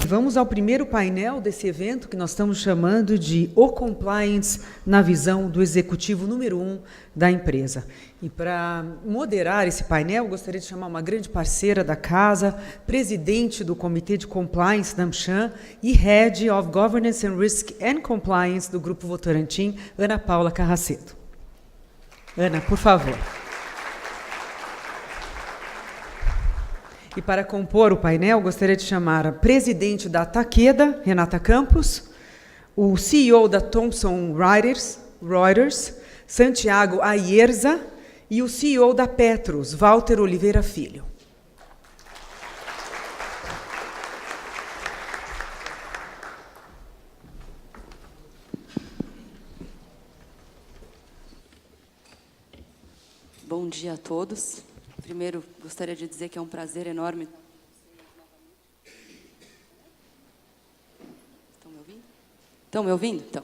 vamos ao primeiro painel desse evento, que nós estamos chamando de O Compliance na visão do executivo número 1 da empresa. E para moderar esse painel, eu gostaria de chamar uma grande parceira da casa, presidente do Comitê de Compliance da AmCham e Head of Governance and Risk and Compliance do Grupo Votorantim, Ana Paula Carracedo. Ana, por favor. E para compor o painel, gostaria de chamar a presidente da Takeda, Renata Campos, o CEO da Thomson Reuters, Santiago Ayerza, e o CEO da Petros, Walter Oliveira Filho. Bom dia a todos. Primeiro, gostaria de dizer que é um prazer enorme. Estão me ouvindo? Estão me ouvindo? Então.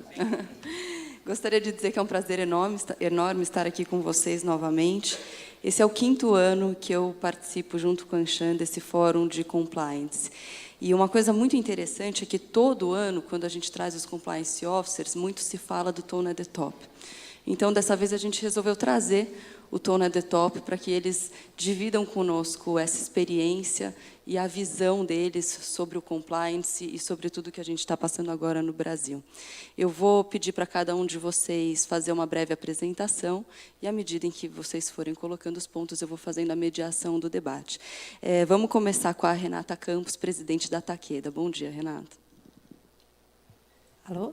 Gostaria de dizer que é um prazer enorme estar aqui com vocês novamente. Esse é o 5º ano que eu participo, junto com a AmCham, desse fórum de compliance. E uma coisa muito interessante é que, todo ano, quando a gente traz os compliance officers, muito se fala do Tone at the Top. Então, dessa vez, a gente resolveu trazer o Tone at the Top para que eles dividam conosco essa experiência e a visão deles sobre o compliance e sobre tudo que a gente está passando agora no Brasil. Eu vou pedir para cada um de vocês fazer uma breve apresentação e, à medida em que vocês forem colocando os pontos, eu vou fazendo a mediação do debate. Vamos começar com a Renata Campos, presidente da Takeda. Bom dia, Renata. Alô?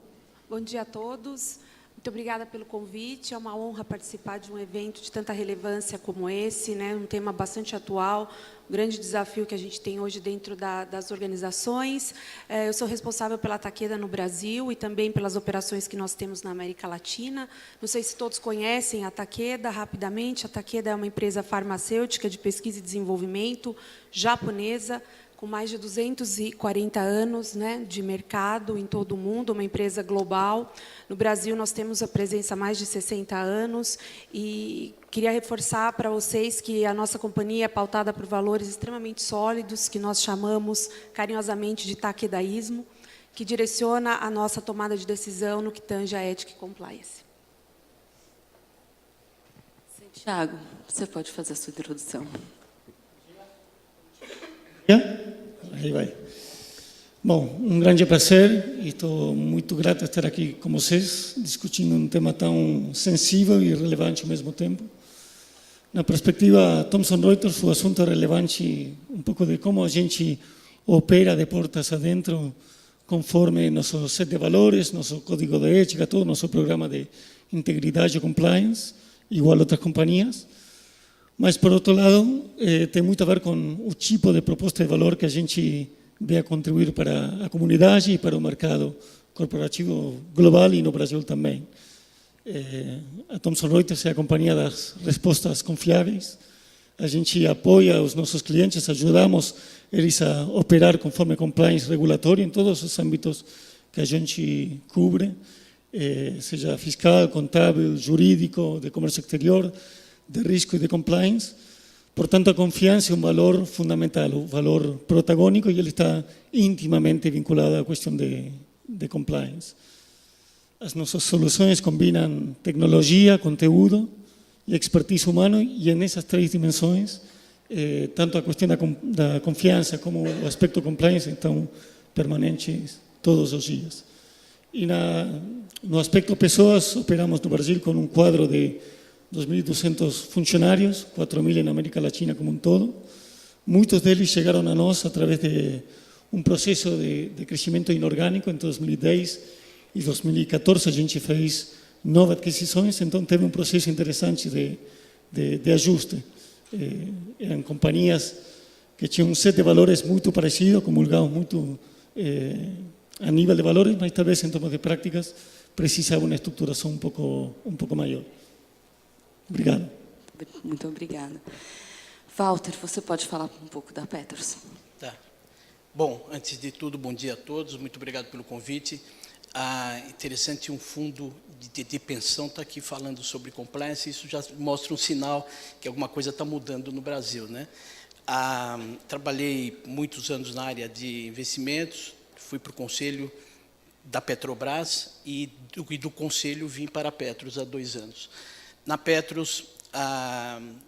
Bom dia a todos. Muito obrigada pelo convite. É uma honra participar de um evento de tanta relevância como esse, né? Um tema bastante atual, um grande desafio que a gente tem hoje dentro das organizações. Eu sou responsável pela Takeda no Brasil e também pelas operações que nós temos na América Latina. Não sei se todos conhecem a Takeda, rapidamente. A Takeda é uma empresa farmacêutica de pesquisa e desenvolvimento japonesa, com mais de 240 anos, né, de mercado em todo o mundo, uma empresa global. No Brasil, nós temos a presença há mais de 60 anos e queria reforçar para vocês que a nossa companhia é pautada por valores extremamente sólidos, que nós chamamos carinhosamente de takedaísmo, que direciona a nossa tomada de decisão no que tange a ética e compliance. Santiago, você pode fazer a sua introdução. Aí vai. Bom, um grande prazer e estou muito grato de estar aqui com vocês, discutindo um tema tão sensível e relevante ao mesmo tempo. Na perspectiva Thomson Reuters, o assunto é relevante um pouco de como a gente opera de portas adentro, conforme nosso set de valores, nosso código de ética, todo nosso programa de integridade e compliance, igual a outras companhias. Mas, por outro lado, tem muito a ver com o tipo de proposta de valor que a gente vê a contribuir para a comunidade e para o mercado corporativo global e no Brasil também. A Thomson Reuters é a companhia das respostas confiáveis. A gente apoia os nossos clientes, ajudamos eles a operar conforme compliance regulatório em todos os âmbitos que a gente cobre, seja fiscal, contábil, jurídico, de comércio exterior, de risco e de compliance. Portanto, a confiança é um valor fundamental, um valor protagônico, e ele está intimamente vinculado à questão de compliance. As nossas soluções combinam tecnologia, conteúdo e expertise humano, e nessas 3 dimensões, tanto a questão da confiança como o aspecto compliance estão permanentes todos os dias. E no aspecto pessoas, operamos no Brasil com um quadro de 2.200 funcionários, 4.000 na América Latina como um todo. Muitos deles chegaram a nós através de um processo de crescimento inorgânico. Em 2010 e 2014 a gente fez 9 aquisições, então teve um processo interessante de ajuste. Eram companhias que tinham um set de valores muito parecido, comulgavam muito a nível de valores, mas talvez em termos de práticas precisava uma estruturação um pouco maior. Obrigado. Muito obrigada. Walter, você pode falar um pouco da Petros? Tá. Bom, antes de tudo, bom dia a todos. Muito obrigado pelo convite. Interessante um fundo de pensão está aqui falando sobre compliance. Isso já mostra um sinal que alguma coisa está mudando no Brasil, né? Trabalhei muitos anos na área de investimentos, fui para o conselho da Petrobras e do conselho vim para a Petros há 2 anos. Na Petros,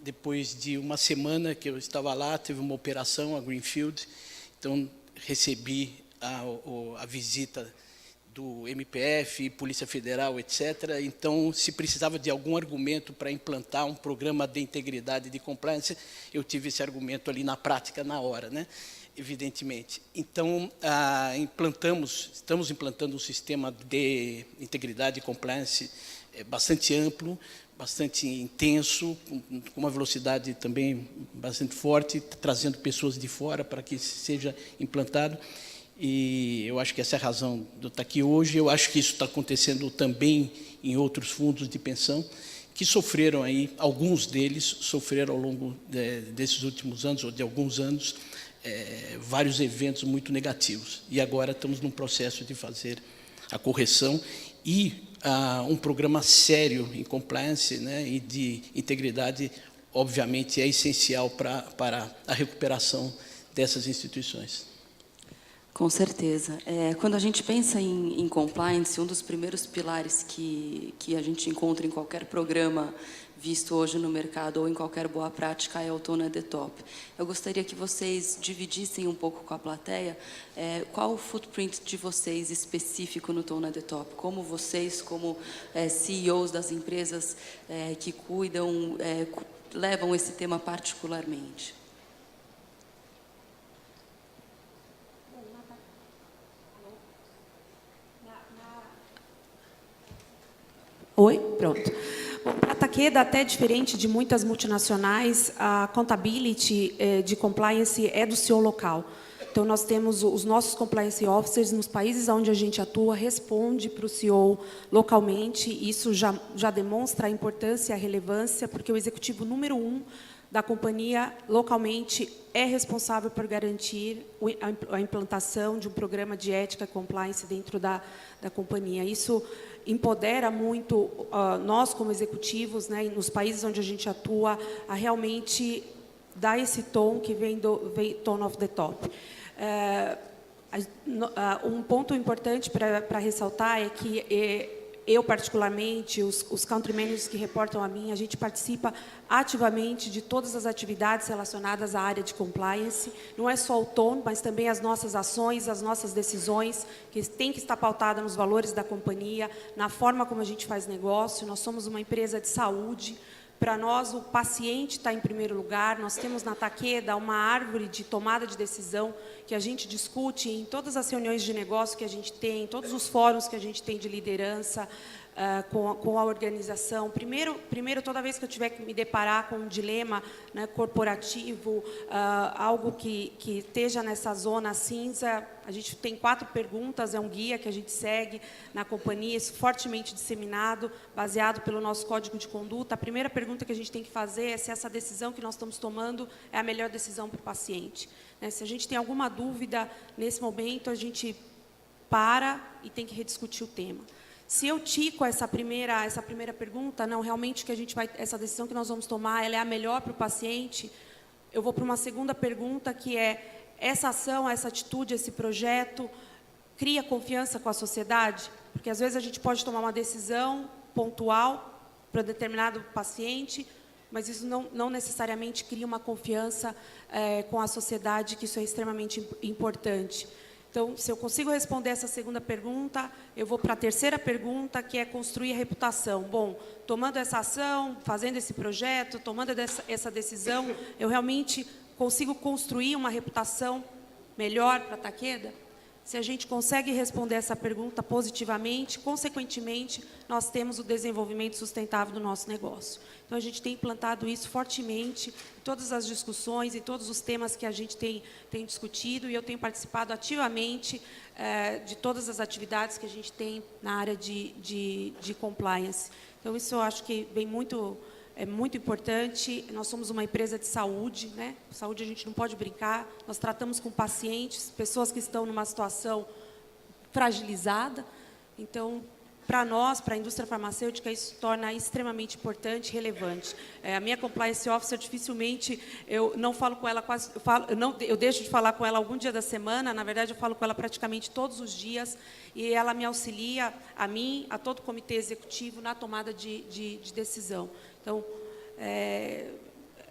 depois de uma semana que eu estava lá, teve uma operação, a Greenfield, então recebi a visita do MPF, Polícia Federal, etc. Então, se precisava de algum argumento para implantar um programa de integridade e de compliance, eu tive esse argumento ali na prática, na hora, né? Evidentemente. Então, estamos implantando um sistema de integridade e compliance bastante amplo, bastante intenso, com uma velocidade também bastante forte, trazendo pessoas de fora para que seja implantado. E eu acho que essa é a razão de eu estar aqui hoje. Eu acho que isso está acontecendo também em outros fundos de pensão, que sofreram aí, alguns deles sofreram ao longo desses últimos anos, ou de alguns anos, vários eventos muito negativos. E agora estamos num processo de fazer a correção e um programa sério em compliance, né, e de integridade, obviamente, é essencial para a recuperação dessas instituições. Com certeza. Quando a gente pensa em compliance, um dos primeiros pilares que a gente encontra em qualquer programa visto hoje no mercado ou em qualquer boa prática é o Tone at the Top. Eu gostaria que vocês dividissem um pouco com a plateia qual o footprint de vocês específico no Tone at the Top, como vocês, como CEOs das empresas que cuidam, levam esse tema particularmente. Oi? Pronto. Bom, para a Takeda, até diferente de muitas multinacionais, a accountability de compliance é do CEO local. Então, nós temos os nossos compliance officers nos países onde a gente atua, responde para o CEO localmente. Isso já demonstra a importância e a relevância, porque o executivo número 1 da companhia localmente é responsável por garantir a implantação de um programa de ética e compliance dentro da companhia. Isso empodera muito nós, como executivos, né, nos países onde a gente atua, a realmente dar esse tom que vem tone of the top. Um ponto importante para ressaltar é que eu, particularmente, os country managers que reportam a mim, a gente participa ativamente de todas as atividades relacionadas à área de compliance. Não é só o tom, mas também as nossas ações, as nossas decisões, que têm que estar pautadas nos valores da companhia, na forma como a gente faz negócio. Nós somos uma empresa de saúde. Para nós, o paciente está em primeiro lugar. Nós temos na Takeda uma árvore de tomada de decisão que a gente discute em todas as reuniões de negócio que a gente tem, em todos os fóruns que a gente tem de liderança com a organização. Primeiro, toda vez que eu tiver que me deparar com um dilema, né, corporativo, algo que esteja nessa zona cinza, a gente tem 4 perguntas, é um guia que a gente segue na companhia, isso fortemente disseminado, baseado pelo nosso código de conduta. A primeira pergunta que a gente tem que fazer é se essa decisão que nós estamos tomando é a melhor decisão para o paciente. Né? Se a gente tem alguma dúvida nesse momento, a gente para e tem que rediscutir o tema. Se eu tico essa primeira pergunta, não, realmente que a gente essa decisão que nós vamos tomar, ela é a melhor para o paciente, eu vou para uma segunda pergunta, que é: essa ação, essa atitude, esse projeto cria confiança com a sociedade? Porque às vezes a gente pode tomar uma decisão pontual para determinado paciente, mas isso não necessariamente cria uma confiança com a sociedade, que isso é extremamente importante. Então, se eu consigo responder essa segunda pergunta, eu vou para a terceira pergunta, que é construir a reputação. Bom, tomando essa ação, fazendo esse projeto, tomando essa decisão, eu realmente consigo construir uma reputação melhor para a Takeda? Se a gente consegue responder essa pergunta positivamente, consequentemente, nós temos o desenvolvimento sustentável do nosso negócio. Então, a gente tem implantado isso fortemente em todas as discussões, em todos os temas que a gente tem discutido, e eu tenho participado ativamente de todas as atividades que a gente tem na área de compliance. Então, isso eu acho que é muito importante. Nós somos uma empresa de saúde, né? Saúde a gente não pode brincar. Nós tratamos com pacientes, pessoas que estão numa situação fragilizada. Então, para nós, para a indústria farmacêutica, isso se torna extremamente importante e relevante. A minha compliance officer, dificilmente, eu não falo com ela quase, eu deixo de falar com ela algum dia da semana, na verdade, eu falo com ela praticamente todos os dias, e ela me auxilia, a mim, a todo o comitê executivo, na tomada de decisão. Então,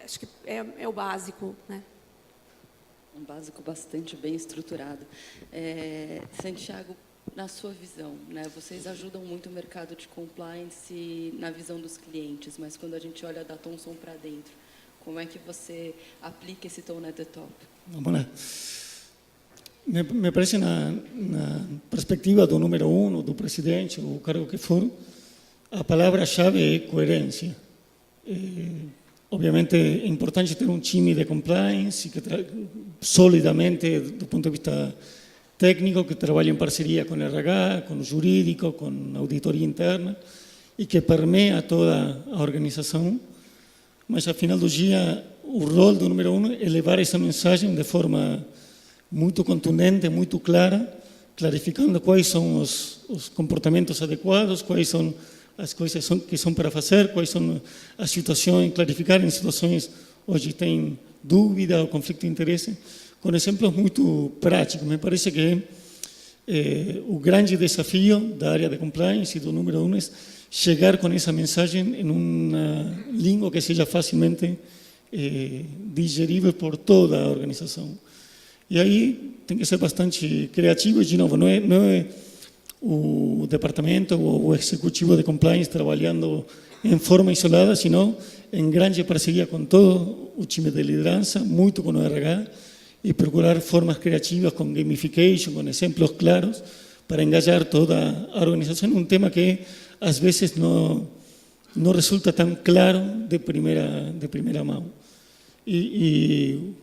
acho que é o básico, né? Um básico bastante bem estruturado. Santiago, na sua visão, né, vocês ajudam muito o mercado de compliance na visão dos clientes, mas quando a gente olha da Thomson para dentro, como é que você aplica esse tone at the top? Vamos lá. Me parece, na perspectiva do número 1, do presidente, ou o cargo que for, a palavra-chave é coerência. Obviamente, é importante ter um time de compliance que solidamente, do ponto de vista técnico, que trabalhe em parceria com o RH, com o jurídico, com a auditoria interna, e que permeia toda a organização. Mas, ao final do dia, o rol do número 1 é levar essa mensagem de forma muito contundente, muito clara, clarificando quais são os comportamentos adequados, quais são as coisas que são para fazer, quais são as situações, clarificar em situações onde tem dúvida ou conflito de interesse, com exemplos muito práticos. Me parece que o grande desafio da área de compliance e do número 1 é chegar com essa mensagem em uma língua que seja facilmente digerível por toda a organização. E aí tem que ser bastante criativo, e de novo, não é o departamento ou o executivo de compliance trabalhando em forma isolada, sino em grande parceria com todo o time de liderança, muito com o RH, e procurar formas criativas com gamification, com exemplos claros, para engajar toda a organização em um tema que às vezes não resulta tão claro de primeira mão. E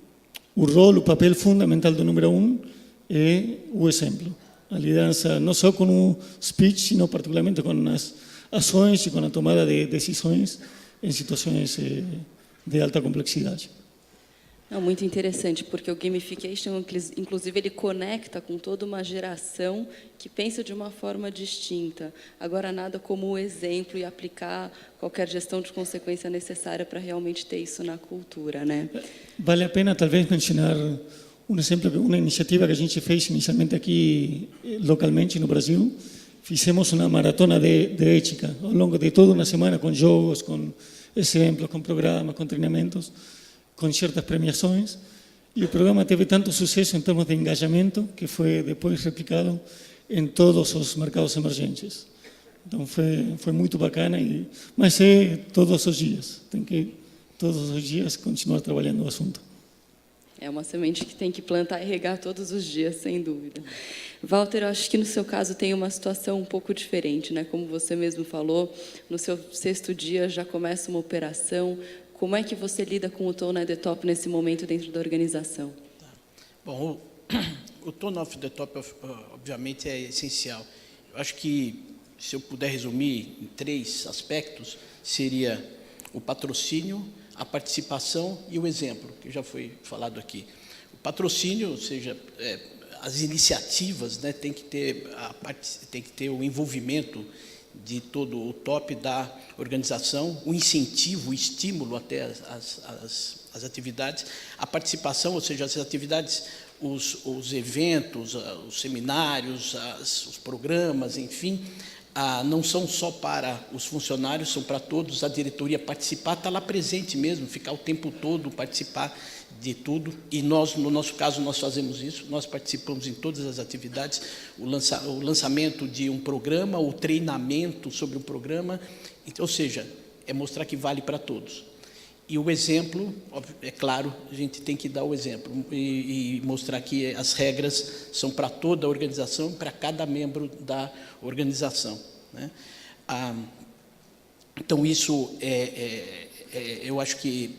o rol, o papel fundamental do número 1 é o exemplo. A liderança não só com o speech, sino particularmente com as ações e com a tomada de decisões em situações de alta complexidade. Não, muito interessante, porque o gamification, inclusive, ele conecta com toda uma geração que pensa de uma forma distinta. Agora, nada como o exemplo e aplicar qualquer gestão de consequência necessária para realmente ter isso na cultura, né? Vale a pena, talvez, mencionar um exemplo, uma iniciativa que a gente fez inicialmente aqui localmente no Brasil. Fizemos uma maratona de ética ao longo de toda uma semana, com jogos, com exemplos, com programas, com treinamentos, com certas premiações, e o programa teve tanto sucesso em termos de engajamento que foi depois replicado em todos os mercados emergentes. Então foi muito bacana, mas é todos os dias, tem que todos os dias continuar trabalhando o assunto. É uma semente que tem que plantar e regar todos os dias, sem dúvida. Walter, eu acho que no seu caso tem uma situação um pouco diferente, né? Como você mesmo falou, no seu 6º dia já começa uma operação. Como é que você lida com o tone at the top nesse momento dentro da organização? Bom, o tone of the top, obviamente, é essencial. Eu acho que, se eu puder resumir em 3 aspectos, seria o patrocínio, a participação e o exemplo, que já foi falado aqui. O patrocínio, ou seja, as iniciativas, né, tem que ter o envolvimento de todo o top da organização, o incentivo, o estímulo até as atividades, a participação, ou seja, as atividades, os eventos, os seminários, os programas, enfim, não são só para os funcionários, são para todos, a diretoria participar, está lá presente mesmo, ficar o tempo todo, participar de tudo, e nós, no nosso caso, nós fazemos isso, nós participamos em todas as atividades, o lançamento de um programa, o treinamento sobre um programa, ou seja, é mostrar que vale para todos. E o exemplo, é claro, a gente tem que dar o exemplo e mostrar que as regras são para toda a organização, para cada membro da organização, né? Então, isso eu acho que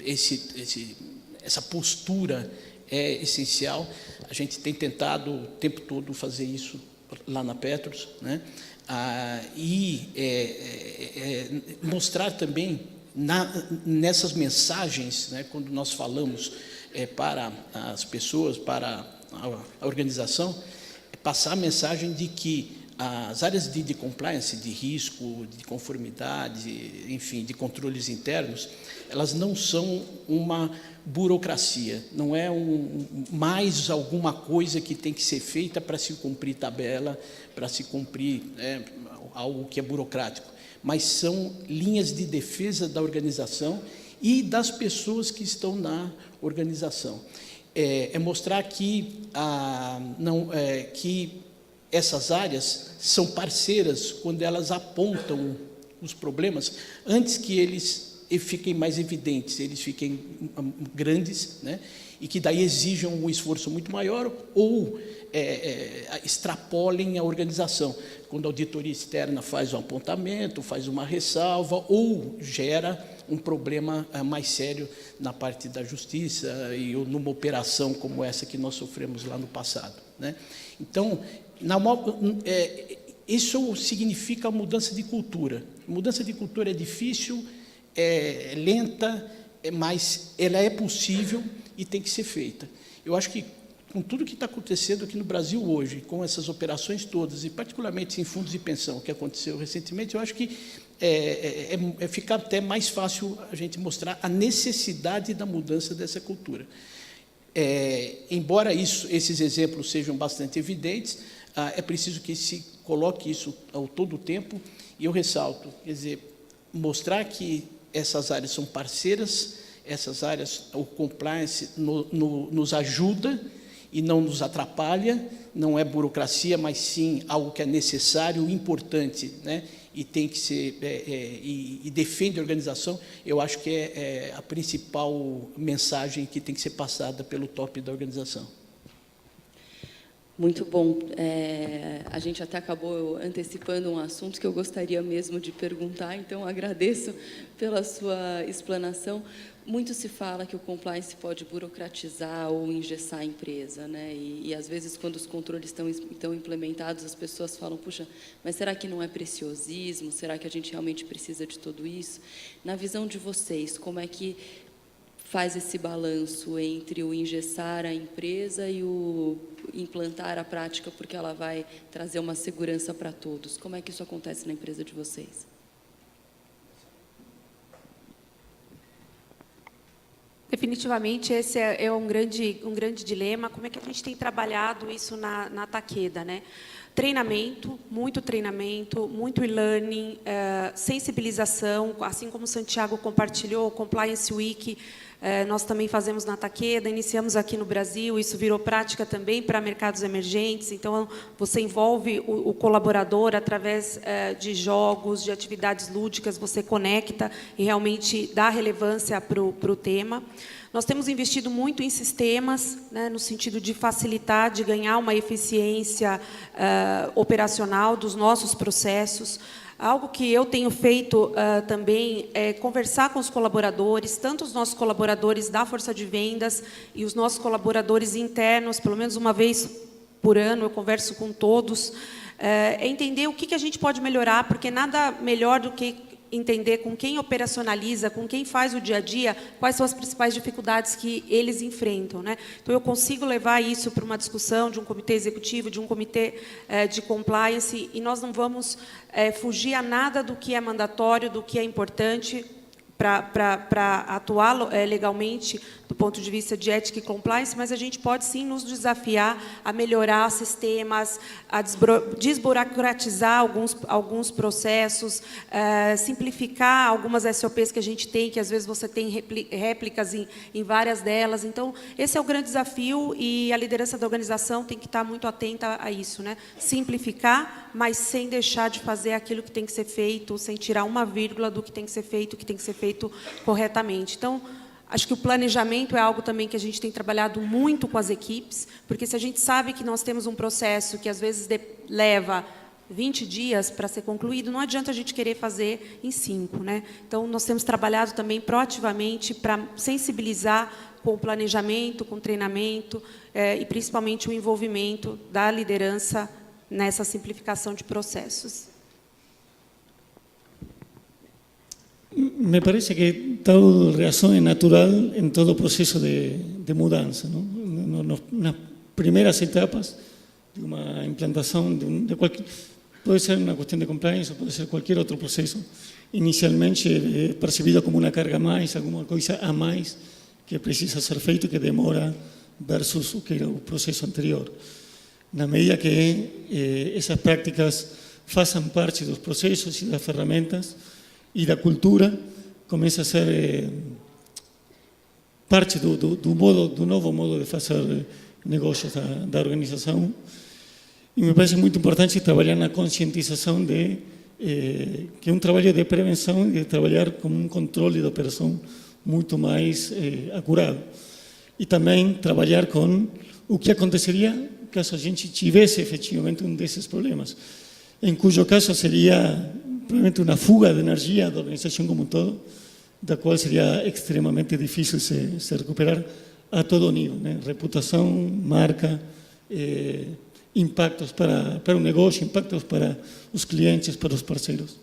essa postura é essencial. A gente tem tentado o tempo todo fazer isso lá na Petros, né? Mostrar também nessas mensagens, né, quando nós falamos para as pessoas, para a organização, passar a mensagem de que as áreas de compliance, de risco, de conformidade, enfim, de controles internos, elas não são uma burocracia, não é mais alguma coisa que tem que ser feita para se cumprir tabela, para se cumprir algo que é burocrático, mas são linhas de defesa da organização e das pessoas que estão na organização. É mostrar que, que essas áreas são parceiras quando elas apontam os problemas antes que eles fiquem mais evidentes, eles fiquem grandes, né? E que daí exijam um esforço muito maior ou extrapolem a organização. Quando a auditoria externa faz um apontamento, faz uma ressalva ou gera um problema mais sério na parte da justiça e ou numa operação como essa que nós sofremos lá no passado, né? Então, isso significa mudança de cultura. Mudança de cultura é difícil, é lenta, mas ela é possível e tem que ser feita. Eu acho que, com tudo que está acontecendo aqui no Brasil hoje, com essas operações todas, e particularmente em fundos de pensão, que aconteceu recentemente, eu acho que fica até mais fácil a gente mostrar a necessidade da mudança dessa cultura. Embora esses exemplos sejam bastante evidentes, é preciso que se coloque isso ao todo o tempo, e eu ressalto, quer dizer, mostrar que essas áreas são parceiras, essas áreas, o compliance nos ajuda e não nos atrapalha, não é burocracia, mas sim algo que é necessário, importante, né? E tem que ser, e defende a organização. Eu acho que é a principal mensagem que tem que ser passada pelo top da organização. Muito bom. A gente até acabou antecipando um assunto que eu gostaria mesmo de perguntar, então agradeço pela sua explanação. Muito se fala que o compliance pode burocratizar ou engessar a empresa, né? E às vezes, quando os controles estão implementados, as pessoas falam, puxa, mas será que não é preciosismo? Será que a gente realmente precisa de tudo isso? Na visão de vocês, como é que faz esse balanço entre o engessar a empresa e o implantar a prática, porque ela vai trazer uma segurança para todos? Como é que isso acontece na empresa de vocês? Definitivamente, esse é um grande dilema. Como é que a gente tem trabalhado isso na Takeda, né? Treinamento, muito e-learning, sensibilização, assim como o Santiago compartilhou, o Compliance Week, nós também fazemos na Takeda, iniciamos aqui no Brasil, isso virou prática também para mercados emergentes, então você envolve o colaborador através de jogos, de atividades lúdicas, você conecta e realmente dá relevância para o tema. Nós temos investido muito em sistemas, né, no sentido de facilitar, de ganhar uma eficiência operacional dos nossos processos. Algo que eu tenho feito também é conversar com os colaboradores, tanto os nossos colaboradores da força de vendas e os nossos colaboradores internos, pelo menos uma vez por ano eu converso com todos, entender o que a gente pode melhorar, porque nada melhor do que entender com quem operacionaliza, com quem faz o dia a dia, quais são as principais dificuldades que eles enfrentam, né? Então, eu consigo levar isso para uma discussão de um comitê executivo, de um comitê de compliance, e nós não vamos fugir a nada do que é mandatório, do que é importante para atuar legalmente do ponto de vista de ética e compliance, mas a gente pode sim nos desafiar a melhorar sistemas, a desburocratizar alguns processos, simplificar algumas SOPs que a gente tem, que às vezes você tem réplicas em várias delas. Então, esse é o grande desafio e a liderança da organização tem que estar muito atenta a isso, né? Simplificar, mas sem deixar de fazer aquilo que tem que ser feito, sem tirar uma vírgula do que tem que ser feito, corretamente. Então, acho que o planejamento é algo também que a gente tem trabalhado muito com as equipes, porque se a gente sabe que nós temos um processo que às vezes leva 20 dias para ser concluído, não adianta a gente querer fazer em 5, né? Então, nós temos trabalhado também proativamente para sensibilizar com o planejamento, com o treinamento e principalmente o envolvimento da liderança nessa simplificação de processos. Me parece que tal reacción es natural en todo proceso de mudanza, ¿no? Nas primeiras etapas de uma implantação de Puede ser una cuestión de compliance o puede ser cualquier otro proceso. Inicialmente percibido como una carga más, alguna cosa a más que precisa ser feito e que demora versus o que era o processo anterior. Na medida que essas práticas façam parte dos processos e das ferramentas e da cultura, começa a ser parte do novo modo de fazer negócios da organização. E me parece muito importante trabalhar na conscientização que é um trabalho de prevenção e de trabalhar com um controle da operação muito mais acurado. E também trabalhar com o que aconteceria caso a gente tivesse efetivamente um desses problemas, em cujo caso seria provavelmente uma fuga de energia da organização como um todo, da qual seria extremamente difícil se recuperar a todo nível, né? Reputação, marca, impactos para o negócio, impactos para os clientes, para os parceiros.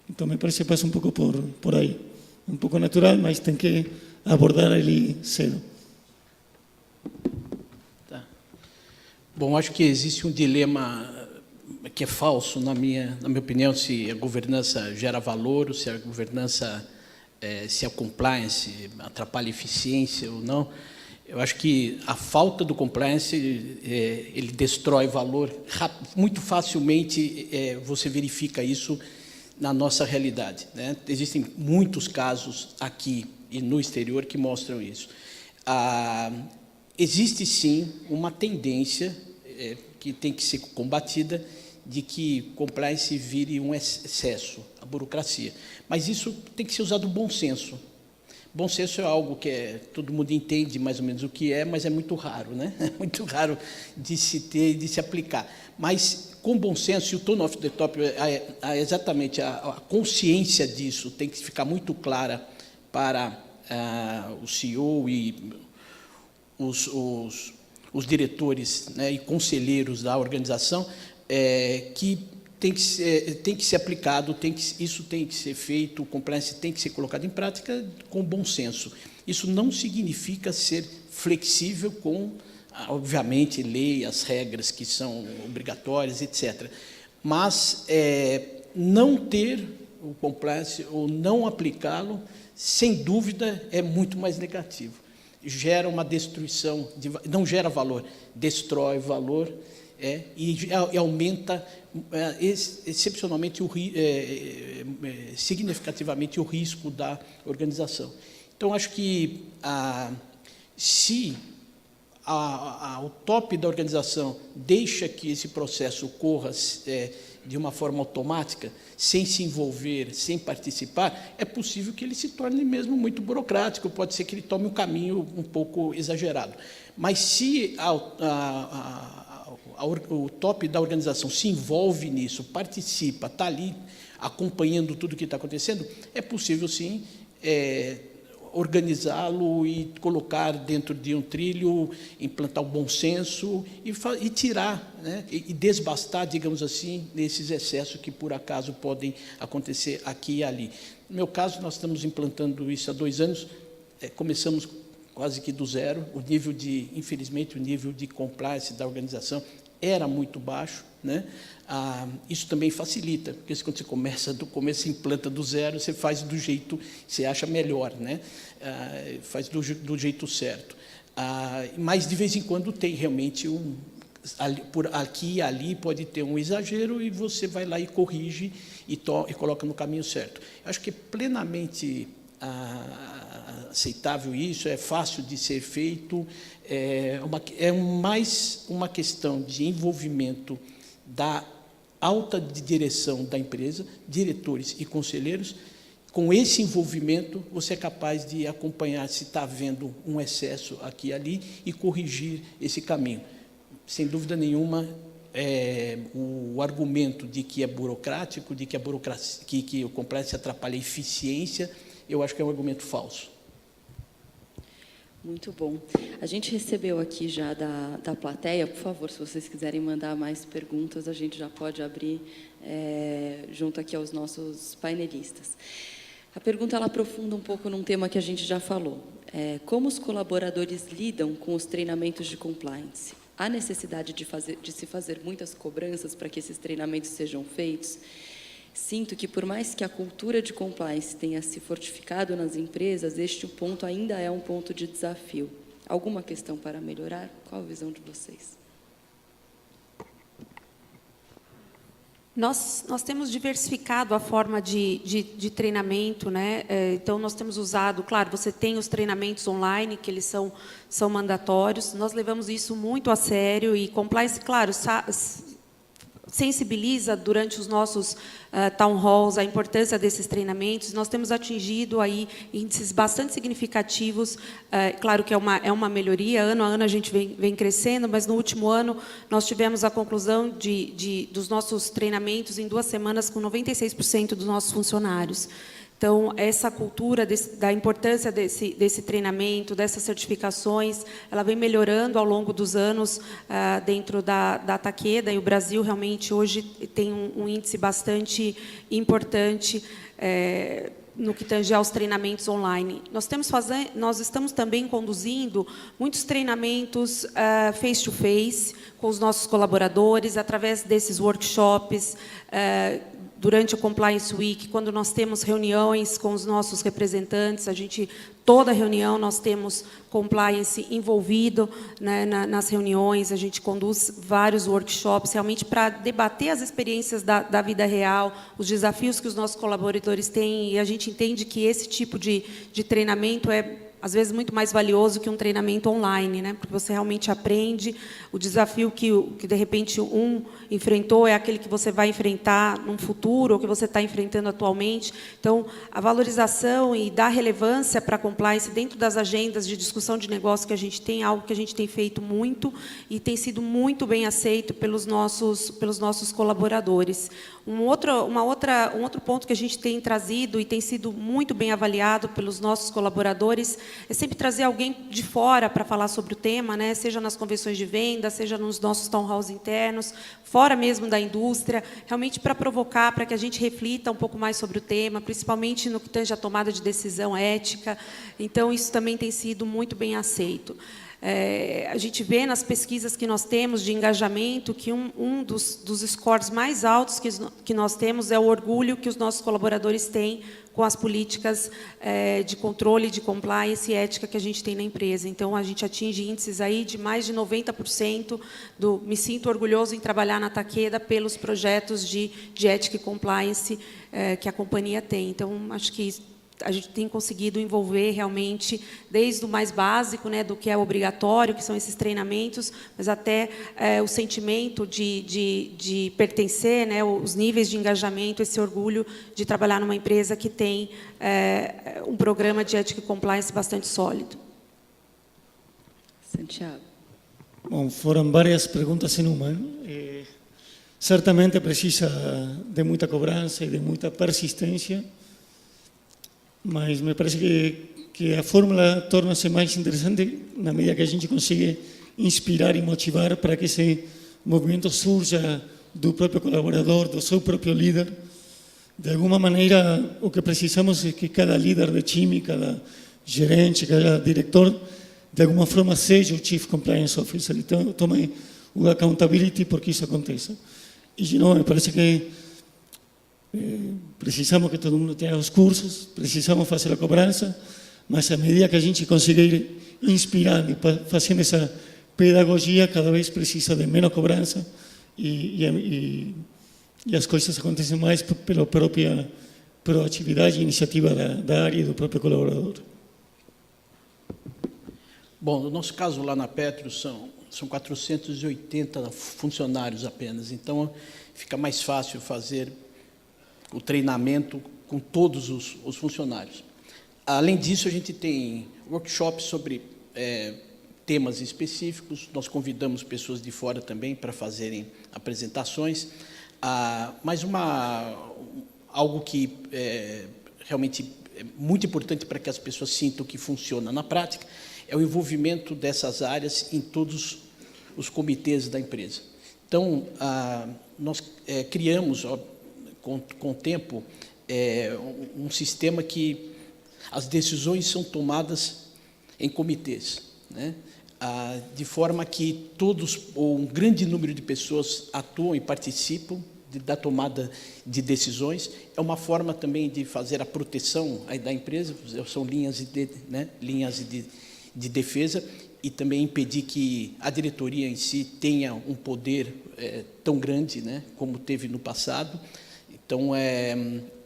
Então, me parece que passa um pouco por aí. Um pouco natural, mas tem que abordar ali cedo. Tá. Bom, acho que existe um dilema que é falso, na minha opinião, se a governança gera valor, ou se a governança, se a compliance atrapalha a eficiência ou não. Eu acho que a falta do compliance, ele destrói valor. Muito facilmente você verifica isso na nossa realidade, né? Existem muitos casos aqui e no exterior que mostram isso. Existe, sim, uma tendência que tem que ser combatida de que compliance vire um excesso, a burocracia. Mas isso tem que ser usado bom senso. Bom senso é algo que todo mundo entende mais ou menos o que é, mas é muito raro, né? É muito raro de se ter e de se aplicar. Mas, com bom senso, e o tone of the top, exatamente a consciência disso tem que ficar muito clara para o CEO e os diretores, né, e conselheiros da organização, que tem que ser aplicado, isso tem que ser feito, o compliance tem que ser colocado em prática com bom senso. Isso não significa ser flexível com, obviamente, lei, as regras que são obrigatórias, etc. Mas não ter o compliance ou não aplicá-lo, sem dúvida, é muito mais negativo. Gera uma destruição, não gera valor, destrói valor, e aumenta excepcionalmente, significativamente o risco da organização. Então, acho que se o top da organização deixa que esse processo ocorra de uma forma automática, sem se envolver, sem participar, é possível que ele se torne mesmo muito burocrático, pode ser que ele tome um caminho um pouco exagerado. Mas se o top da organização se envolve nisso, participa, está ali acompanhando tudo o que está acontecendo, é possível, sim, organizá-lo e colocar dentro de um trilho, implantar o bom senso e tirar, né, e desbastar, digamos assim, esses excessos que, por acaso, podem acontecer aqui e ali. No meu caso, nós estamos implantando isso há 2 anos, começamos quase que do zero, infelizmente, o nível de compliance da organização era muito baixo, né? Isso também facilita, porque quando você começa do começo, você implanta do zero, você faz do jeito que você acha melhor, né? Faz do jeito certo. Mas, de vez em quando, tem realmente por aqui e ali pode ter um exagero, e você vai lá e corrige e coloca no caminho certo. Eu acho que é plenamente aceitável isso, é fácil de ser feito, mais uma questão de envolvimento da alta direção da empresa, diretores e conselheiros. Com esse envolvimento, você é capaz de acompanhar se está havendo um excesso aqui e ali e corrigir esse caminho. Sem dúvida nenhuma, o argumento de que é burocrático, de que que o compliance atrapalha a eficiência, eu acho que é um argumento falso. Muito bom. A gente recebeu aqui já da plateia, por favor, se vocês quiserem mandar mais perguntas, a gente já pode abrir junto aqui aos nossos painelistas. A pergunta ela aprofunda um pouco num tema que a gente já falou. Como os colaboradores lidam com os treinamentos de compliance? há necessidade de se fazer muitas cobranças para que esses treinamentos sejam feitos? Sinto que, por mais que a cultura de compliance tenha se fortificado nas empresas, este ponto ainda é um ponto de desafio. Alguma questão para melhorar? Qual a visão de vocês? Nós temos diversificado a forma de treinamento, né? Então, nós temos usado, claro, você tem os treinamentos online, que eles são mandatórios, nós levamos isso muito a sério, e compliance, claro, sensibiliza durante os nossos town halls a importância desses treinamentos. Nós temos atingido aí índices bastante significativos. Claro que é uma melhoria, ano a ano a gente vem crescendo, mas no último ano nós tivemos a conclusão dos nossos treinamentos em 2 semanas com 96% dos nossos funcionários. Então, essa cultura da importância desse treinamento, dessas certificações, ela vem melhorando ao longo dos anos dentro da Takeda, e o Brasil realmente hoje tem um índice bastante importante no que tange aos treinamentos online. Nós estamos também conduzindo muitos treinamentos face-to-face com os nossos colaboradores, através desses workshops, durante o Compliance Week, quando nós temos reuniões com os nossos representantes, toda reunião nós temos compliance envolvido, né, nas reuniões, a gente conduz vários workshops, realmente para debater as experiências da vida real, os desafios que os nossos colaboradores têm, e a gente entende que esse tipo de treinamento é, às vezes, muito mais valioso que um treinamento online, né? Porque você realmente aprende. O desafio que de repente, um enfrentou é aquele que você vai enfrentar num futuro, ou que você está enfrentando atualmente. Então, a valorização e dar relevância para a compliance dentro das agendas de discussão de negócio que a gente tem, algo que a gente tem feito muito e tem sido muito bem aceito pelos nossos colaboradores. Um outro ponto que a gente tem trazido e tem sido muito bem avaliado pelos nossos colaboradores é sempre trazer alguém de fora para falar sobre o tema, né? Seja nas convenções de venda, seja nos nossos town halls internos, fora mesmo da indústria, realmente para provocar, para que a gente reflita um pouco mais sobre o tema, principalmente no que tange a tomada de decisão ética. Então, isso também tem sido muito bem aceito. A gente vê nas pesquisas que nós temos de engajamento que um dos scores mais altos que nós temos é o orgulho que os nossos colaboradores têm com as políticas de controle, de compliance e ética que a gente tem na empresa. Então, a gente atinge índices aí de mais de 90% me sinto orgulhoso em trabalhar na Takeda pelos projetos de ética e compliance que a companhia tem. Então, acho que a gente tem conseguido envolver realmente, desde o mais básico, né, do que é obrigatório, que são esses treinamentos, mas até o sentimento de pertencer, né, os níveis de engajamento, esse orgulho de trabalhar numa empresa que tem um programa de ética e compliance bastante sólido. Santiago. Bom, foram várias perguntas em uma. Certamente precisa de muita cobrança e de muita persistência, mas me parece que a fórmula torna-se mais interessante na medida que a gente consegue inspirar e motivar para que esse movimento surja do próprio colaborador, do seu próprio líder. De alguma maneira, o que precisamos é que cada líder de time, cada gerente, cada diretor, de alguma forma seja o Chief Compliance Officer e tome o accountability porque isso aconteça. E, não, me parece que precisamos que todo mundo tenha os cursos, precisamos fazer a cobrança, mas à medida que a gente conseguir inspirar e fazendo essa pedagogia, cada vez precisa de menos cobrança e as coisas acontecem mais pela própria proatividade e iniciativa da área e do próprio colaborador. Bom, no nosso caso lá na Petro são 480 funcionários apenas, então fica mais fácil fazer o treinamento com todos os funcionários. Além disso, a gente tem workshops sobre temas específicos, nós convidamos pessoas de fora também para fazerem apresentações, mas algo que realmente é muito importante para que as pessoas sintam que funciona na prática é o envolvimento dessas áreas em todos os comitês da empresa. Então, nós criamos, com o tempo, um sistema que as decisões são tomadas em comitês, né? de forma que todos, ou um grande número de pessoas atuam e participam da tomada de decisões. É uma forma também de fazer a proteção aí da empresa, são linhas de defesa, e também impedir que a diretoria em si tenha um poder tão grande, né, como teve no passado. Então,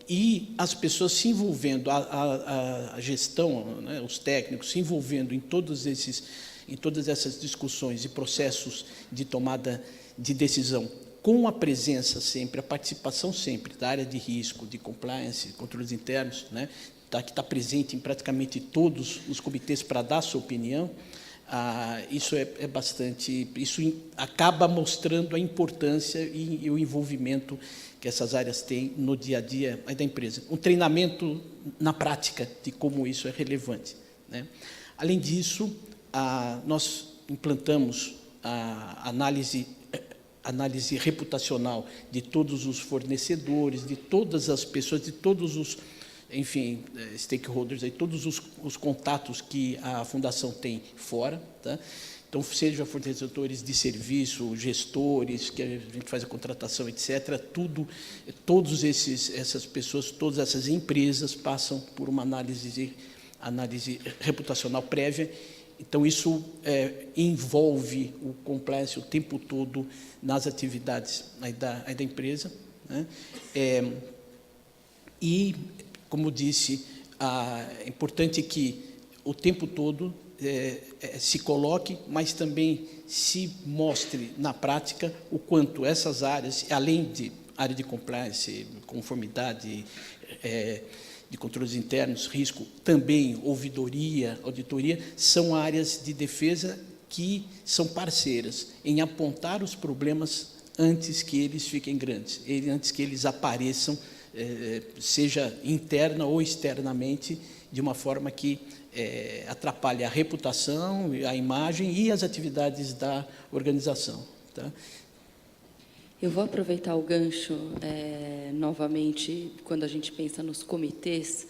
e as pessoas se envolvendo, a gestão, né, os técnicos se envolvendo em todas essas discussões e processos de tomada de decisão, com a presença sempre, a participação sempre da área de risco, de compliance, controles internos, né, que está presente em praticamente todos os comitês para dar a sua opinião. Isso é bastante, isso acaba mostrando a importância e o envolvimento que essas áreas têm no dia a dia da empresa. Um treinamento na prática de como isso é relevante, né? Além disso, nós implantamos a análise reputacional de todos os fornecedores, de todas as pessoas, de todos os, enfim, stakeholders, aí, todos os contatos que a Fundação tem fora, tá? Então, seja fornecedores de serviço, gestores, que a gente faz a contratação, etc., todas essas pessoas, todas essas empresas passam por uma análise reputacional prévia. Então, isso envolve o compliance o tempo todo nas atividades aí da empresa, né? E, como disse, é importante que o tempo todo se coloque, mas também se mostre na prática o quanto essas áreas, além de área de compliance, conformidade, de controles internos, risco, também ouvidoria, auditoria, são áreas de defesa que são parceiras em apontar os problemas antes que eles fiquem grandes, antes que eles apareçam, seja interna ou externamente, de uma forma que atrapalhe a reputação, a imagem e as atividades da organização, tá? Eu vou aproveitar o gancho, novamente, quando a gente pensa nos comitês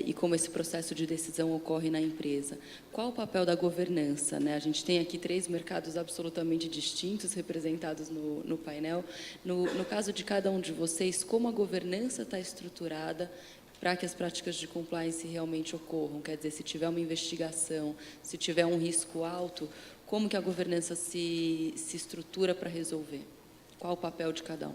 e como esse processo de decisão ocorre na empresa. Qual o papel da governança, né? A gente tem aqui 3 mercados absolutamente distintos representados no painel. No caso de cada um de vocês, como a governança está estruturada para que as práticas de compliance realmente ocorram? Quer dizer, se tiver uma investigação, se tiver um risco alto, como que a governança se estrutura para resolver? Qual o papel de cada um?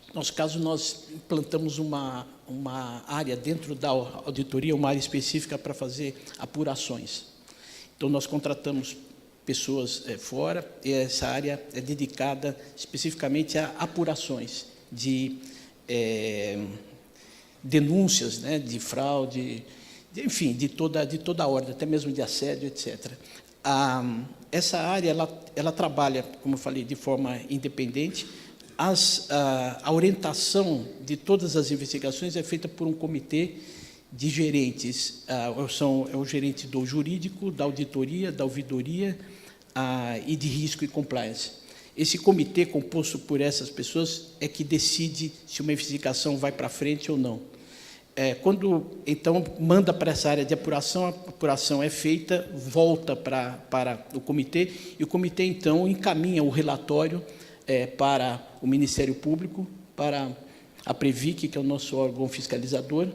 No nosso caso, nós implantamos uma área dentro da auditoria, uma área específica para fazer apurações. Então, nós contratamos pessoas fora, e essa área é dedicada especificamente a apurações de denúncias, né, de fraude, enfim, de toda a ordem, até mesmo de assédio, etc. Essa área ela trabalha, como eu falei, de forma independente. A orientação de todas as investigações é feita por um comitê de gerentes. É o gerente do jurídico, da auditoria, da ouvidoria e de risco e compliance. Esse comitê, composto por essas pessoas, é que decide se uma investigação vai para frente ou não. Quando, então, manda para essa área de apuração, a apuração é feita, volta para o comitê, e o comitê, então, encaminha o relatório para o Ministério Público, para a Previc, que é o nosso órgão fiscalizador,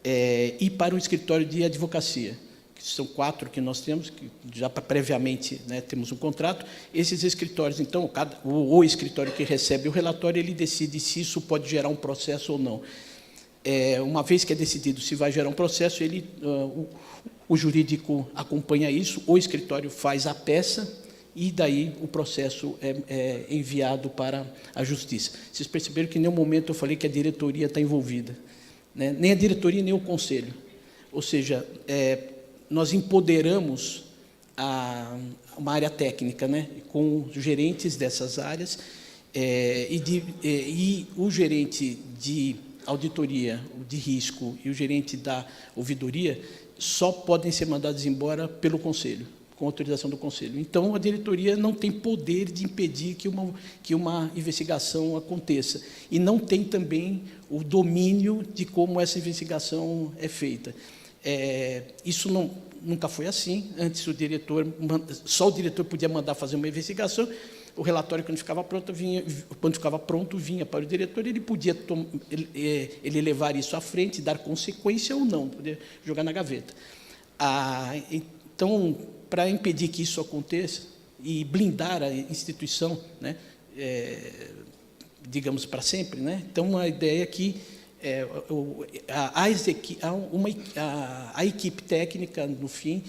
e para o escritório de advocacia, que são 4 que nós temos, que já previamente, né, temos um contrato. Esses escritórios, então, o escritório que recebe o relatório, ele decide se isso pode gerar um processo ou não. Uma vez que é decidido se vai gerar um processo, o jurídico acompanha isso, o escritório faz a peça, e daí o processo é enviado para a Justiça. Vocês perceberam que em nenhum momento eu falei que a diretoria está envolvida, né? Nem a diretoria, nem o conselho. Ou seja, nós empoderamos uma área técnica, né, com os gerentes dessas áreas, e o gerente de auditoria, de risco, e o gerente da ouvidoria só podem ser mandados embora pelo conselho. com autorização do Conselho. Então, a diretoria não tem poder de impedir que uma investigação aconteça. E não tem também o domínio de como essa investigação é feita. Isso nunca foi assim. Antes, só o diretor podia mandar fazer uma investigação. O relatório, quando ficava pronto, vinha para o diretor. Ele podia ele levar isso à frente, dar consequência ou não, poder jogar na gaveta. Então, para impedir que isso aconteça e blindar a instituição, né, digamos, para sempre, né? Então, a ideia é que a equipe técnica, no fim,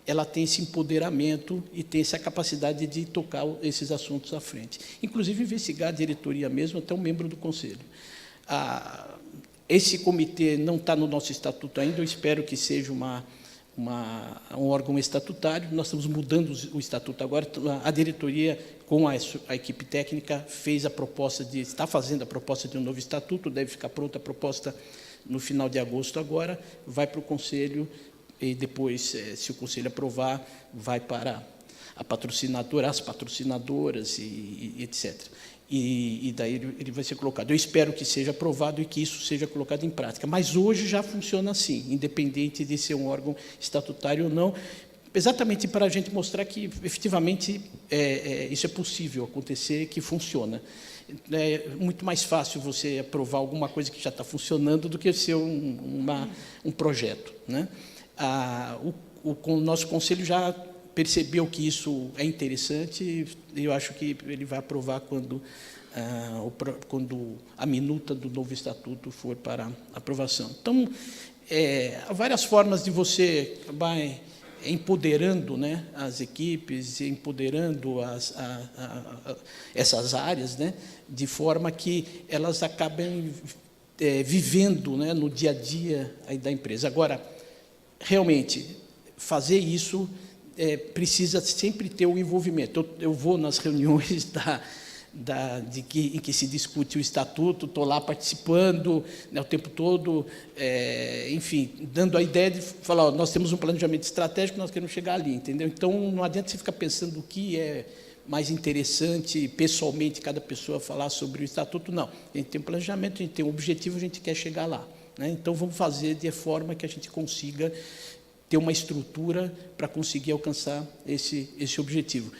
ela tem esse empoderamento e tem essa capacidade de tocar esses assuntos à frente. Inclusive, investigar a diretoria mesmo, até um membro do Conselho. Esse comitê não está no nosso estatuto ainda, eu espero que seja um órgão estatutário. Nós estamos mudando o estatuto agora. A diretoria, com a equipe técnica, está fazendo a proposta de um novo estatuto, deve ficar pronta a proposta no final de agosto agora, vai para o Conselho e depois, se o Conselho aprovar, vai para a patrocinadora, as patrocinadoras e etc. E daí ele vai ser colocado. Eu espero que seja aprovado e que isso seja colocado em prática. Mas hoje já funciona assim, independente de ser um órgão estatutário ou não, exatamente para a gente mostrar que, efetivamente, isso é possível acontecer, que funciona. É muito mais fácil você aprovar alguma coisa que já está funcionando do que ser um projeto, né? O nosso Conselho já percebeu que isso é interessante e eu acho que ele vai aprovar quando a minuta do novo estatuto for para aprovação. Então, há várias formas de você acabar empoderando, né, as equipes, empoderando essas áreas, né, de forma que elas acabem vivendo, né, no dia a dia aí da empresa. Agora, realmente, fazer isso precisa sempre ter o envolvimento. Eu vou nas reuniões em que se discute o estatuto, estou lá participando, né, o tempo todo, enfim, dando a ideia de falar, nós temos um planejamento estratégico, nós queremos chegar ali, entendeu? Então, não adianta você ficar pensando o que é mais interessante, pessoalmente, cada pessoa falar sobre o estatuto, não. A gente tem um planejamento, a gente tem um objetivo, a gente quer chegar lá, né? Então, vamos fazer de forma que a gente consiga ter uma estrutura para conseguir alcançar esse objetivo.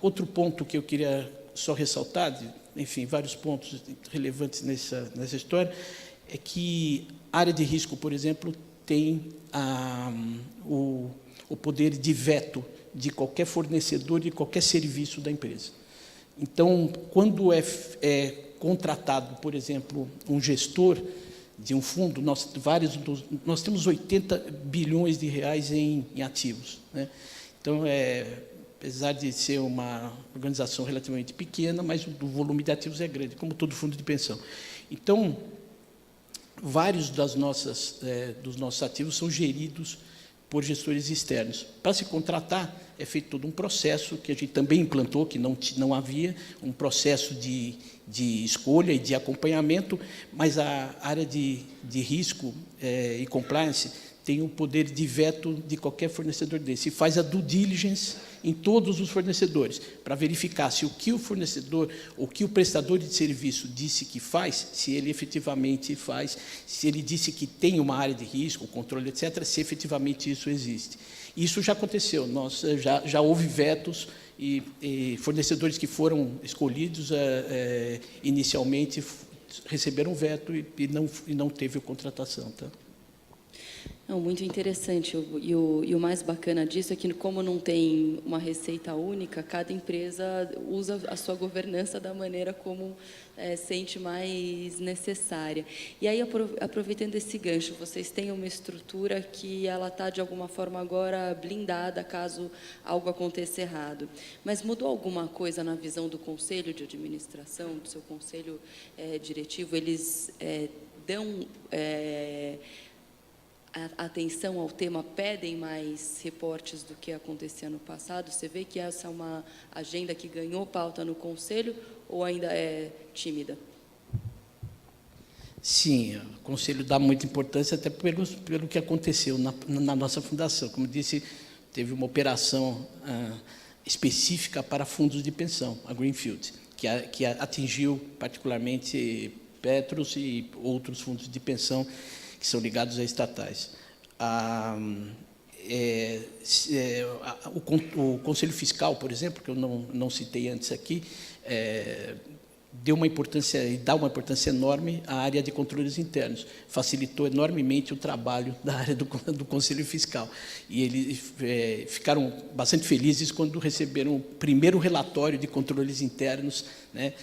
Outro ponto que eu queria só ressaltar, enfim, vários pontos relevantes nessa história, é que a área de risco, por exemplo, tem o poder de veto de qualquer fornecedor, de qualquer serviço da empresa. Então, quando é contratado, por exemplo, um gestor de um fundo, nós temos 80 bilhões de reais em ativos, né? Então, apesar de ser uma organização relativamente pequena, mas o volume de ativos é grande, como todo fundo de pensão. Então, vários dos nossos ativos são geridos por gestores externos. Para se contratar, é feito todo um processo que a gente também implantou, que não havia, um processo de escolha e de acompanhamento, mas a área de risco e compliance tem o poder de veto de qualquer fornecedor desse. E faz a due diligence em todos os fornecedores, para verificar se o que o fornecedor, o que o prestador de serviço disse que faz, se ele efetivamente faz, se ele disse que tem uma área de risco, controle, etc., se efetivamente isso existe. Isso já aconteceu, já houve vetos e fornecedores que foram escolhidos inicialmente receberam veto e não teve contratação. Tá? Não, muito interessante. E o mais bacana disso é que, como não tem uma receita única, cada empresa usa a sua governança da maneira como sente mais necessária. E aí, aproveitando esse gancho, vocês têm uma estrutura que ela está, de alguma forma, agora blindada, caso algo aconteça errado. Mas mudou alguma coisa na visão do Conselho de Administração, do seu Conselho Diretivo? Eles dão atenção ao tema, pedem mais reportes do que acontecia no passado? Você vê que essa é uma agenda que ganhou pauta no Conselho ou ainda é tímida? Sim, o Conselho dá muita importância, até pelo que aconteceu na nossa fundação. Como disse, teve uma operação específica para fundos de pensão, a Greenfield, que atingiu particularmente Petros e outros fundos de pensão que são ligados a estatais. O Conselho Fiscal, por exemplo, que eu não citei antes aqui, deu uma importância e dá uma importância enorme à área de controles internos. Facilitou enormemente o trabalho da área do Conselho Fiscal. E eles ficaram bastante felizes quando receberam o primeiro relatório de controles internos, né,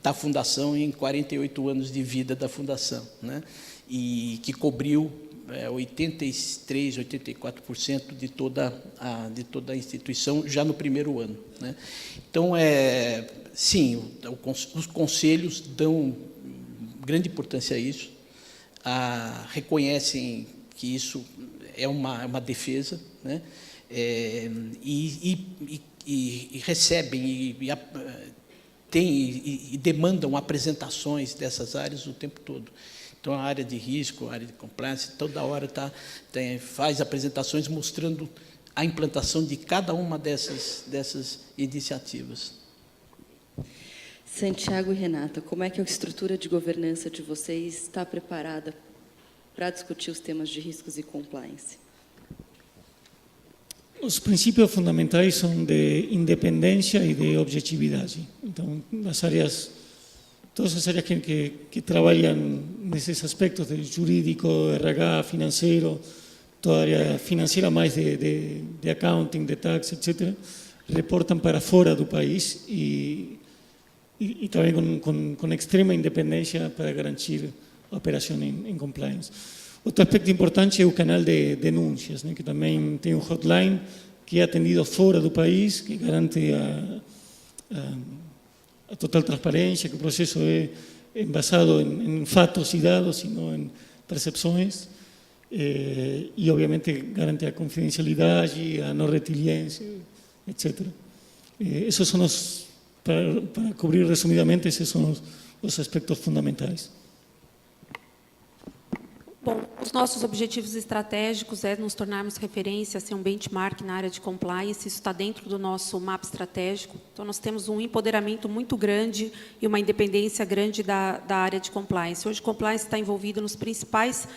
da Fundação em 48 anos de vida da Fundação, né, e que cobriu 83%, 84% de toda a instituição já no primeiro ano, né. Então, sim, os conselhos dão grande importância a isso, reconhecem que isso é uma defesa, né, e recebem e demandam apresentações dessas áreas o tempo todo. Então, a área de risco, a área de compliance, toda hora faz apresentações mostrando a implantação de cada uma dessas iniciativas. Santiago e Renata, como é que a estrutura de governança de vocês está preparada para discutir os temas de riscos e compliance? Os princípios fundamentais são de independência e de objetividade. Então, todas as áreas que trabalham nesses aspectos de jurídico, RH, financeiro, toda a área financeira mais de accounting, de tax, etc., reportam para fora do país e também com extrema independência para garantir a operação em compliance. Outro aspecto importante é o canal de denúncias, né, que também tem um hotline que é atendido fora do país, que garante a total transparência, que o processo é embasado em fatos e dados e não em percepções, e obviamente garante a confidencialidade, a não retiliência, etc. Esses são para cobrir resumidamente, esses são os aspectos fundamentais. Bom, os nossos objetivos estratégicos é nos tornarmos referência, ser um benchmark na área de compliance, isso está dentro do nosso mapa estratégico. Então, nós temos um empoderamento muito grande e uma independência grande da área de compliance. Hoje, compliance está envolvido nos principais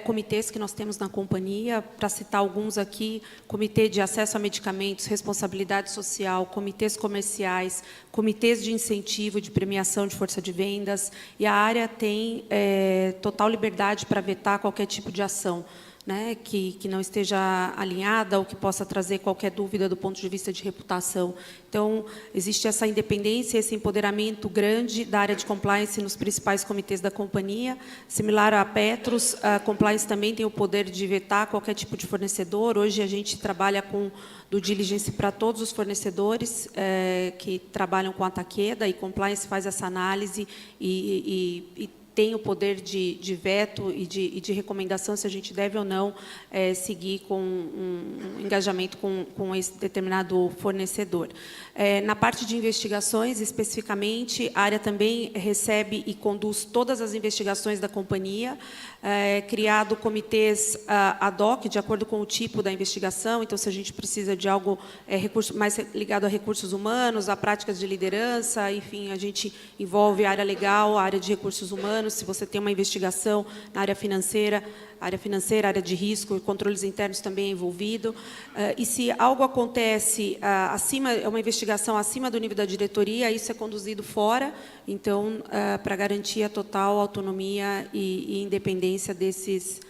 comitês que nós temos na companhia, para citar alguns aqui: Comitê de Acesso a Medicamentos, Responsabilidade Social, comitês comerciais, comitês de incentivo, de premiação de força de vendas, e a área tem total liberdade para vetar qualquer tipo de ação, né, que não esteja alinhada ou que possa trazer qualquer dúvida do ponto de vista de reputação. Então, existe essa independência, esse empoderamento grande da área de compliance nos principais comitês da companhia. Similar à Petros, a compliance também tem o poder de vetar qualquer tipo de fornecedor. Hoje, a gente trabalha com due diligence para todos os fornecedores que trabalham com a Takeda, e compliance faz essa análise e tem o poder de veto e de recomendação se a gente deve ou não seguir com um engajamento com esse determinado fornecedor. Na parte de investigações, especificamente, a área também recebe e conduz todas as investigações da companhia, criado comitês ad hoc, de acordo com o tipo da investigação. Então, se a gente precisa de algo mais ligado a recursos humanos, a práticas de liderança, enfim, a gente envolve a área legal, a área de recursos humanos. Se você tem uma investigação na área financeira, área de risco e controles internos também é envolvido. E se algo acontece é uma investigação acima do nível da diretoria, isso é conduzido fora, então, para garantir a total autonomia e independência desses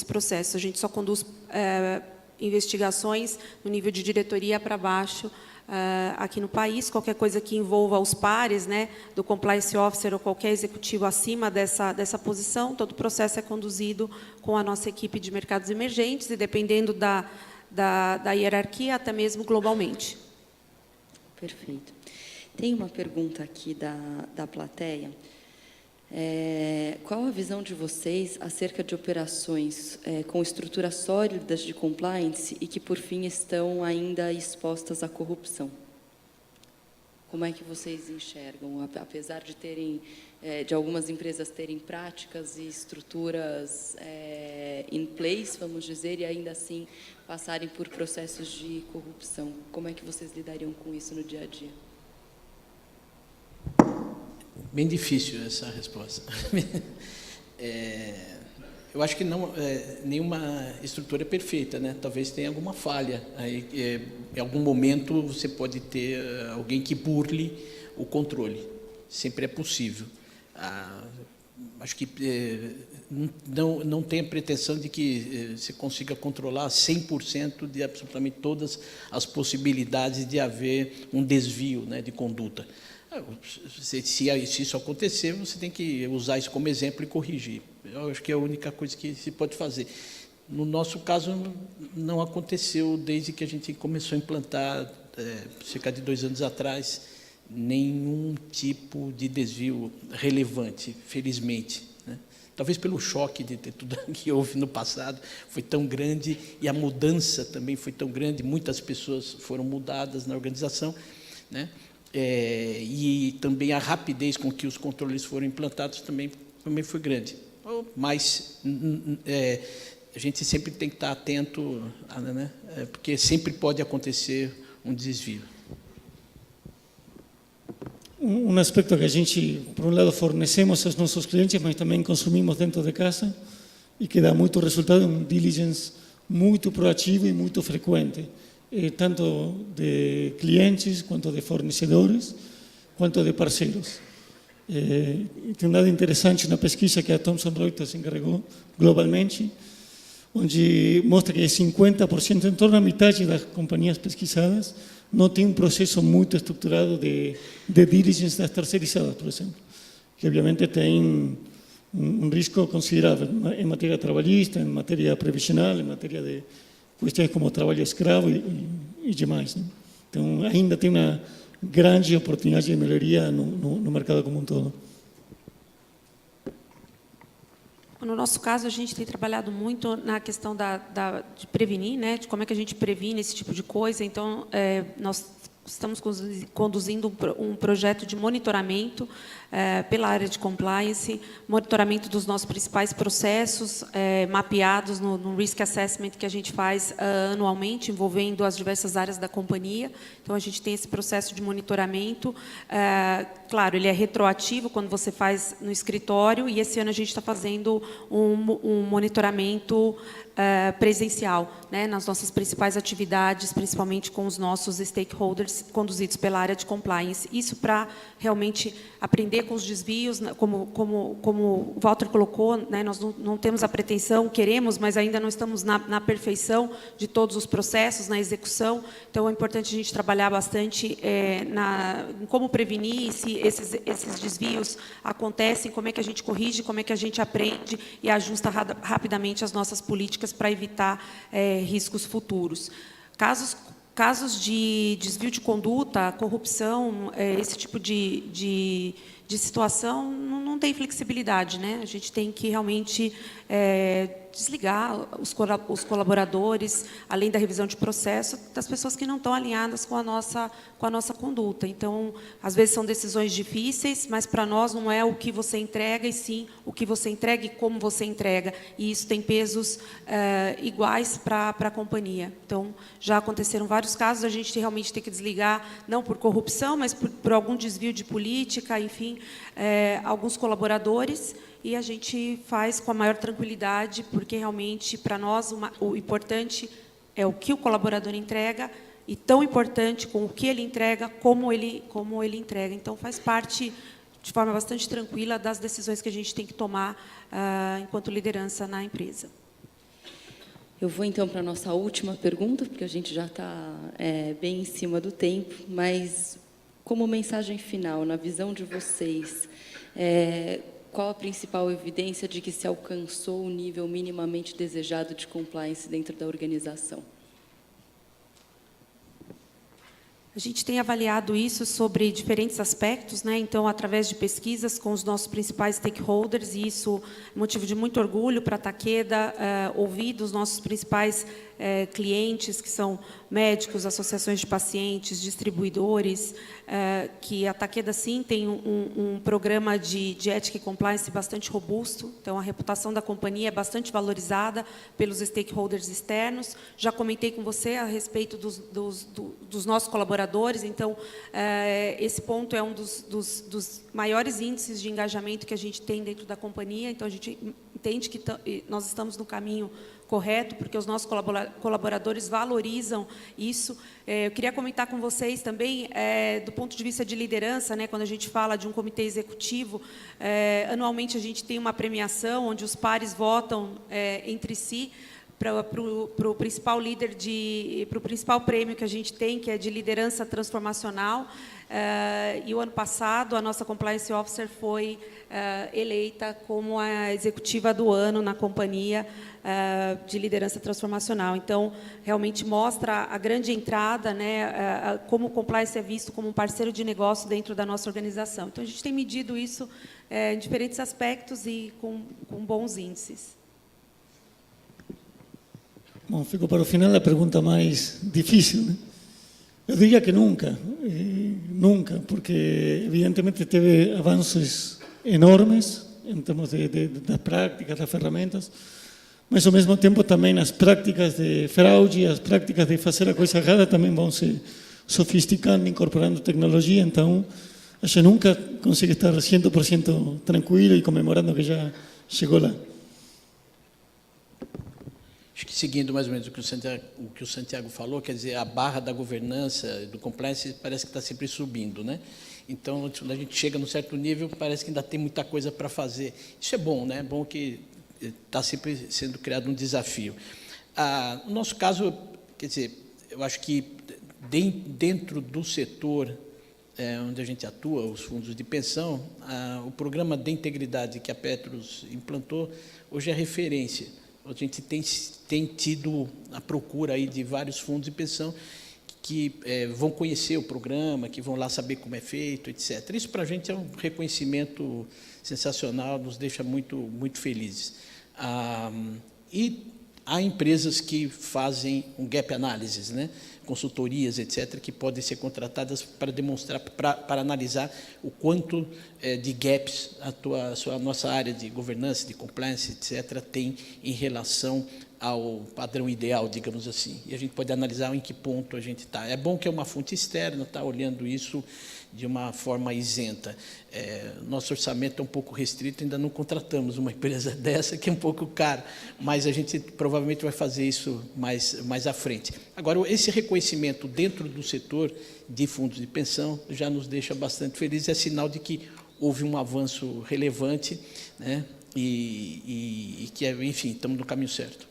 processos. A gente só conduz investigações no nível de diretoria para baixo, aqui no país. Qualquer coisa que envolva os pares, né, do compliance officer ou qualquer executivo acima dessa posição, todo o processo é conduzido com a nossa equipe de mercados emergentes e, dependendo da hierarquia, até mesmo globalmente. Perfeito. Tem uma pergunta aqui da plateia. Qual a visão de vocês acerca de operações com estruturas sólidas de compliance e que, por fim, estão ainda expostas à corrupção? Como é que vocês enxergam, apesar de algumas empresas terem práticas e estruturas in place, vamos dizer, e ainda assim passarem por processos de corrupção. Como é que vocês lidariam com isso no dia a dia? Bem difícil essa resposta. Eu acho que não, nenhuma estrutura é perfeita, né? Talvez tenha alguma falha. Aí, em algum momento você pode ter alguém que burle o controle. Sempre é possível. Acho que não tem a pretensão de que se consiga controlar 100% de absolutamente todas as possibilidades de haver um desvio, né, de conduta. Se isso acontecer, você tem que usar isso como exemplo e corrigir. Eu acho que é a única coisa que se pode fazer. No nosso caso, não aconteceu desde que a gente começou a implantar, cerca de 2 anos atrás, nenhum tipo de desvio relevante, felizmente, né? Talvez pelo choque de ter tudo que houve no passado, foi tão grande, e a mudança também foi tão grande, muitas pessoas foram mudadas na organização, né? E também a rapidez com que os controles foram implantados também foi grande. Mas a gente sempre tem que estar atento, né? Porque sempre pode acontecer um desvio. Um aspecto que a gente, por um lado, fornecemos aos nossos clientes, mas também consumimos dentro de casa e que dá muito resultado, um diligence muito proativo e muito frequente, tanto de clientes, quanto de fornecedores, quanto de parceiros. Tem um dado interessante na pesquisa que a Thomson Reuters encarregou globalmente, onde mostra que 50%, em torno da metade das companhias pesquisadas, não tem um processo muito estruturado de diligence das terceirizadas, por exemplo, que obviamente tem um risco considerável em matéria trabalhista, em matéria previsional, em matéria de questões como trabalho escravo e demais, né? Então, ainda tem uma grande oportunidade de melhoria no mercado como um todo. No nosso caso, a gente tem trabalhado muito na questão de prevenir, né, de como é que a gente previne esse tipo de coisa. Então, nós estamos conduzindo um projeto de monitoramento pela área de compliance, monitoramento dos nossos principais processos, mapeados no Risk Assessment que a gente faz anualmente, envolvendo as diversas áreas da companhia. Então, a gente tem esse processo de monitoramento. Claro, ele é retroativo quando você faz no escritório, e esse ano a gente está fazendo um monitoramento presencial, né, nas nossas principais atividades, principalmente com os nossos stakeholders conduzidos pela área de compliance. Isso para realmente aprender com os desvios, como o Walter colocou, né, nós não temos a pretensão, queremos, mas ainda não estamos na perfeição de todos os processos, na execução. Então, é importante a gente trabalhar bastante em como prevenir se esses desvios acontecem, como é que a gente corrige, como é que a gente aprende e ajusta rapidamente as nossas políticas para evitar riscos futuros. Casos de desvio de conduta, corrupção, esse tipo de situação, não tem flexibilidade, né? A gente tem que realmente desligar os colaboradores, além da revisão de processo, das pessoas que não estão alinhadas com a nossa conduta. Então, às vezes são decisões difíceis, mas para nós não é o que você entrega, e sim o que você entrega e como você entrega. E isso tem pesos iguais para a companhia. Então, já aconteceram vários casos, a gente realmente tem que desligar, não por corrupção, mas por algum desvio de política, enfim, alguns colaboradores, e a gente faz com a maior tranquilidade, porque realmente, para nós, o importante é o que o colaborador entrega, e tão importante com o que ele entrega, como ele entrega. Então, faz parte, de forma bastante tranquila, das decisões que a gente tem que tomar enquanto liderança na empresa. Eu vou, então, para a nossa última pergunta, porque a gente já está bem em cima do tempo, mas, como mensagem final, na visão de vocês, qual a principal evidência de que se alcançou o nível minimamente desejado de compliance dentro da organização? A gente tem avaliado isso sobre diferentes aspectos, né? Então, através de pesquisas com os nossos principais stakeholders, e isso é motivo de muito orgulho para a Takeda, ouvir dos nossos principais clientes, que são médicos, associações de pacientes, distribuidores, que a Takeda, sim, tem um programa de ética e compliance bastante robusto, então a reputação da companhia é bastante valorizada pelos stakeholders externos. Já comentei com você a respeito dos nossos colaboradores, então esse ponto é um dos maiores índices de engajamento que a gente tem dentro da companhia, então a gente entende que nós estamos no caminho correto, porque os nossos colaboradores valorizam isso. Eu queria comentar com vocês também, do ponto de vista de liderança, né, quando a gente fala de um comitê executivo, anualmente a gente tem uma premiação onde os pares votam entre si para o principal líder, para o principal prêmio que a gente tem, que é de liderança transformacional. E o ano passado, a nossa Compliance Officer foi eleita como a executiva do ano na companhia de liderança transformacional. Então, realmente mostra a grande entrada, né, como o Compliance é visto como um parceiro de negócio dentro da nossa organização. Então, a gente tem medido isso em diferentes aspectos e com bons índices. Bom, ficou para o final a pergunta mais difícil, né? Eu diria que nunca, porque evidentemente teve avanços enormes em termos das práticas, das ferramentas, mas ao mesmo tempo também as práticas de fraude, as práticas de fazer a coisa errada também vão se sofisticando, incorporando tecnologia, então a gente nunca consegue estar 100% tranquilo e comemorando que já chegou lá. Acho que seguindo mais ou menos o que o Santiago falou, quer dizer, a barra da governança, do compliance, parece que está sempre subindo, né? Então, quando a gente chega num certo nível, parece que ainda tem muita coisa para fazer. Isso é bom, né? É bom que está sempre sendo criado um desafio. No nosso caso, quer dizer, eu acho que dentro do setor onde a gente atua, os fundos de pensão, o programa de integridade que a Petros implantou hoje é referência. A gente tem tido a procura aí de vários fundos de pensão que vão conhecer o programa, que vão lá saber como é feito, etc. Isso, para a gente, é um reconhecimento sensacional, nos deixa muito, muito felizes. E há empresas que fazem um gap analysis, né? Consultorias, etc., que podem ser contratadas para demonstrar, para analisar o quanto de gaps a nossa área de governança, de compliance, etc., tem em relação ao padrão ideal, digamos assim. E a gente pode analisar em que ponto a gente está. É bom que é uma fonte externa, está olhando isso de uma forma isenta. Nosso orçamento é um pouco restrito, ainda não contratamos uma empresa dessa, que é um pouco cara, mas a gente provavelmente vai fazer isso mais à frente. Agora, esse reconhecimento dentro do setor de fundos de pensão já nos deixa bastante felizes, é sinal de que houve um avanço relevante, né? E que, enfim, estamos no caminho certo.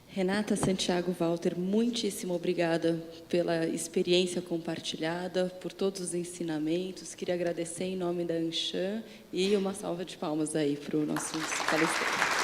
Renata, Santiago, Walter, muitíssimo obrigada pela experiência compartilhada, por todos os ensinamentos. Queria agradecer em nome da Anshan e uma salva de palmas aí para os nossos palestrantes.